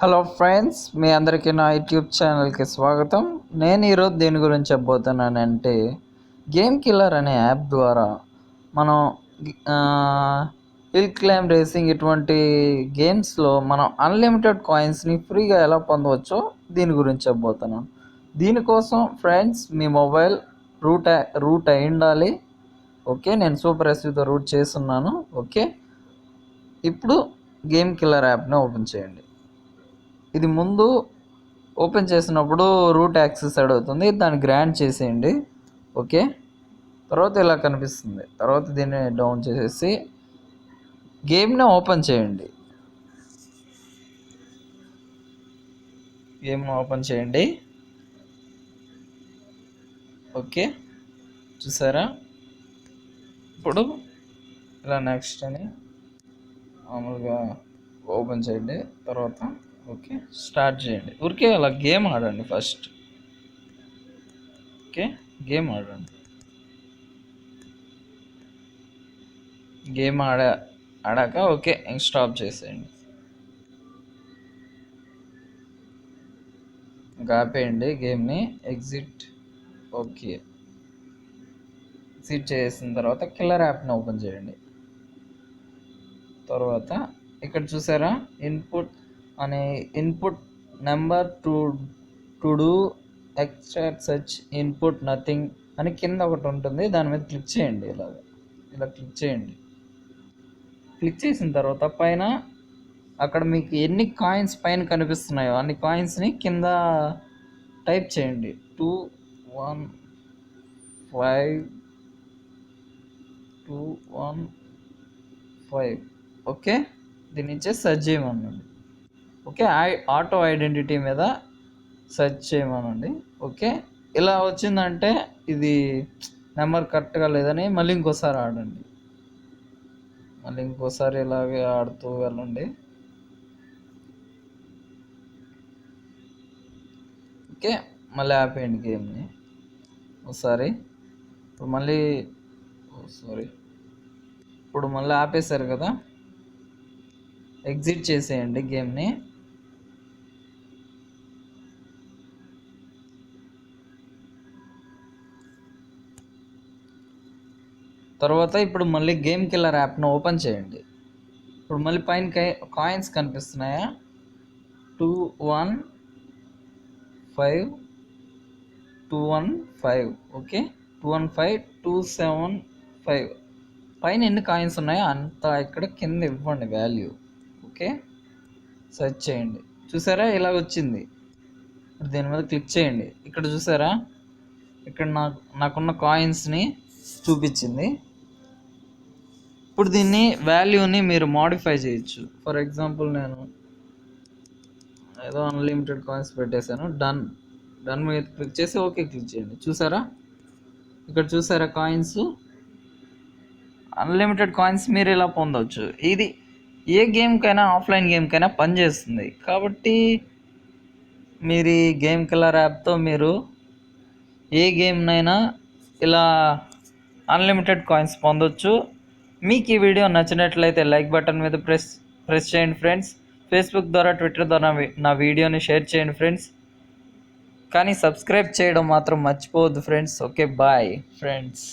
Hello friends, మీ అందరికీ నా YouTube ఛానల్కి స్వాగతం. నేను ఈరోజు దేని గురించి చెప్పబోతున్నానంటే, గేమ్ కిల్లర్ అనే యాప్ ద్వారా మనం హిల్ క్లైమ్ రేసింగ్ ఇటువంటి గేమ్స్లో మనం అన్లిమిటెడ్ కాయిన్స్ని ఫ్రీగా ఎలా పొందవచ్చో దీని గురించి చెప్పబోతున్నాను. దీనికోసం ఫ్రెండ్స్ మీ మొబైల్ రూట్ అయి ఉండాలి. ఓకే, నేను సూపర్ ఎస్వితో రూట్ చేస్తున్నాను. ఓకే, ఇప్పుడు గేమ్ కిల్లర్ యాప్ని ఓపెన్ చేయండి. ఇది ముందు ఓపెన్ చేసినప్పుడు రూట్ యాక్సెస్ అడుగుతుంది, దాన్ని గ్రాంట్ చేసేయండి. ఓకే, తర్వాత ఇలా కనిపిస్తుంది. తర్వాత దీన్ని డౌన్ చేసేసి గేమ్ని ఓపెన్ చేయండి. గేమ్ని ఓపెన్ చేయండి. ఓకే, చూసారా? ఇప్పుడు ఇలా నెక్స్ట్ అని మామూలుగా ఓపెన్ చేయండి. తర్వాత ఓకే స్టార్ట్ చేయండి. ఊరికే అలా గేమ్ ఆడండి ఫస్ట్. ఓకే, గేమ్ ఆడండి. గేమ్ ఆడాక ఓకే స్టాప్ చేసేయండి. ఇంకా ఆపేయండి గేమ్ని. ఎగ్జిట్. ఓకే, ఎగ్జిట్ చేసిన తర్వాత కిల్లర్ యాప్ని ఓపెన్ చేయండి. తర్వాత ఇక్కడ చూసారా, input number to do extract search input nothing అని కింద ఒకటి ఉంటుంది. దాని మీద క్లిక్ చేయండి. ఇలా క్లిక్ చేయండి. క్లిక్ చేసిన తర్వాత పైన అక్కడ మీకు ఎన్ని కాయిన్స్ పైన కనిపిస్తున్నాయో అన్ని కాయిన్స్ని కింద టైప్ చేయండి. 215 ఓకే, దీని నుంచి సెర్చ్ చేయమనండి. ఓకే, ఆటో ఐడెంటిటీ మీద సెర్చ్ చేయమనండి. ఓకే, ఇలా వచ్చిందంటే ఇది నెంబర్ కరెక్ట్గా లేదని మళ్ళీ ఇంకోసారి ఆడండి. మళ్ళీ ఇంకోసారి ఇలాగే ఆడుతూ వెళ్ళండి. ఓకే, మళ్ళీ ఆపేయండి గేమ్ని ఒకసారి. ఇప్పుడు మళ్ళీ ఆపేశారు కదా, ఎగ్జిట్ చేసేయండి గేమ్ని. తర్వాత ఇప్పుడు మళ్ళీ గేమ్ కిల్లర్ యాప్ను ఓపెన్ చేయండి. ఇప్పుడు మళ్ళీ పైన కాయిన్స్ కనిపిస్తున్నాయా? 215 ఓకే, 215 పైన ఎన్ని కాయిన్స్ ఉన్నాయో అంత ఇక్కడ కింద ఇవ్వండి వాల్యూ. ఓకే, సెర్చ్ చేయండి. చూసారా, ఇలా వచ్చింది. ఇప్పుడు దీని మీద క్లిక్ చేయండి. ఇక్కడ చూసారా, ఇక్కడ నాకున్న కాయిన్స్ని చూపించింది. ఇప్పుడు దీన్ని వాల్యూని మీరు మోడిఫై చేయొచ్చు. ఫర్ ఎగ్జాంపుల్ నేను ఏదో అన్లిమిటెడ్ కాయిన్స్ పెట్టేశాను. డన్ మీద క్లిక్ చేసి ఓకే క్లిక్ చేయండి. చూసారా, ఇక్కడ చూసారా కాయిన్స్, అన్లిమిటెడ్ కాయిన్స్ మీరు ఇలా పొందవచ్చు. ఇది ఏ గేమ్కైనా ఆఫ్లైన్ గేమ్కైనా పనిచేస్తుంది. కాబట్టి మీరు ఈ గేమ్ కిల్లర్ యాప్తో మీరు ఏ గేమ్నైనా ఇలా అన్లిమిటెడ్ కాయిన్స్ పొందొచ్చు. మీకు ఈ వీడియో నచ్చినట్లయితే లైక్ బటన్ మీద ప్రెస్ చేయండి ఫ్రెండ్స్. ఫేస్బుక్ ద్వారా, ట్విట్టర్ ద్వారా నా వీడియోని షేర్ చేయండి ఫ్రెండ్స్. కానీ సబ్స్క్రైబ్ చేయడం మాత్రం మర్చిపోవద్దు ఫ్రెండ్స్. Okay bye friends.